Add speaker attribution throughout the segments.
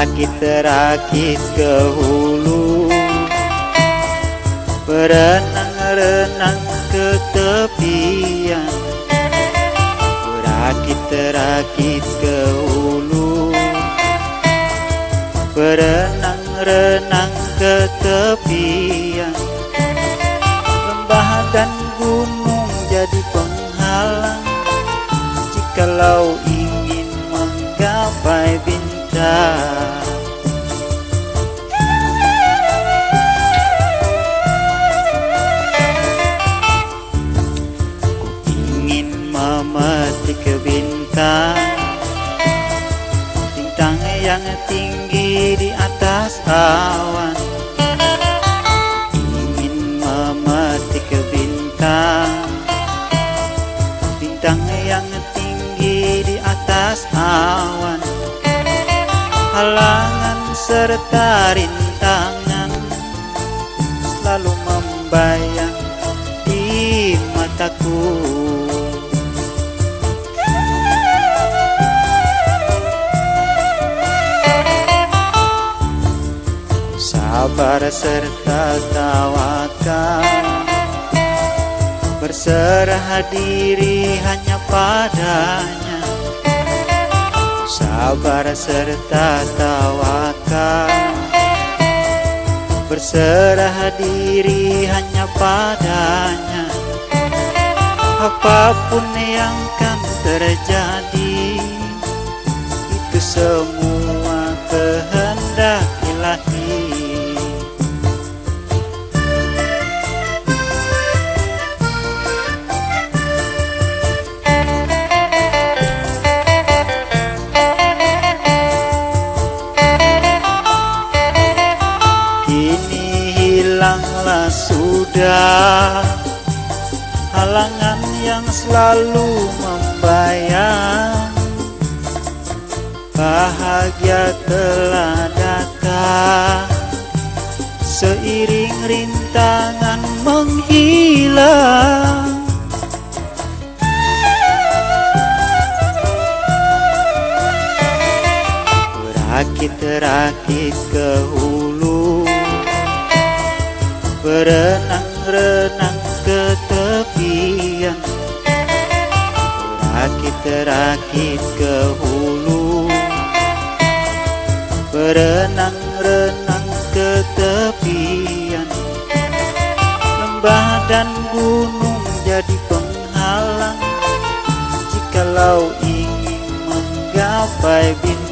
Speaker 1: Berakit-rakit ke hulu, berenang-renang ke tepian. Berakit-rakit ke hulu, berenang-renang ke tepian. Lembah dan gunung jadi penghalang jikalau ingin menggapai bintang. Ku ingin memetik bintang, bintang yang tinggi di atas awan. Ingin memetik bintang, bintang yang tinggi di atas awan. Halangan serta rintangan selalu membayang di mataku. Sabar serta tawakal, berserah diri hanya padanya. Sabar serta tawakal, berserah diri hanya padanya. Apapun yang kan terjadi, itu semua kehendak Ilahi. Hilanglah sudah halangan yang selalu membayang. Bahagia telah datang seiring rintangan menghilang. Berakit-rakit ke hulu, berenang-renang ke tepian. Berakit-rakit ke hulu, berenang-renang ke tepian. Lembah dan gunung jadi penghalang jikalau ingin menggapai bintang.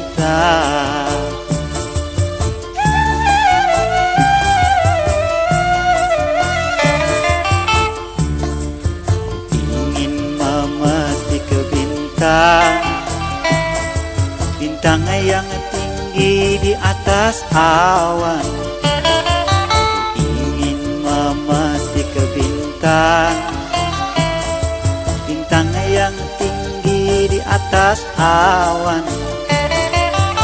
Speaker 1: Bintang yang tinggi di atas awan. Ingin memetik bintang, bintang yang tinggi di atas awan.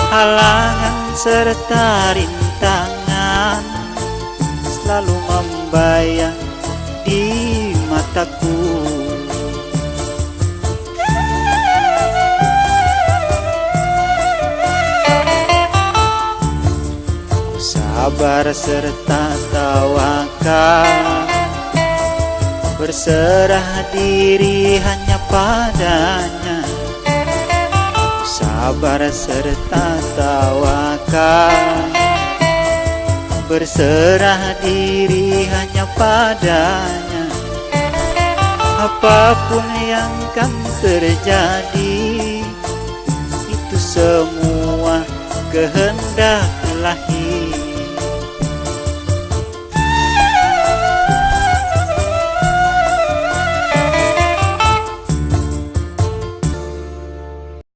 Speaker 1: Halangan serta rintangan selalu membayang di mataku. Sabar serta tawakal, berserah diri hanya padanya. Sabar serta tawakal, berserah diri hanya padanya. Apapun yang kan terjadi, itu semua kehendak Ilahi.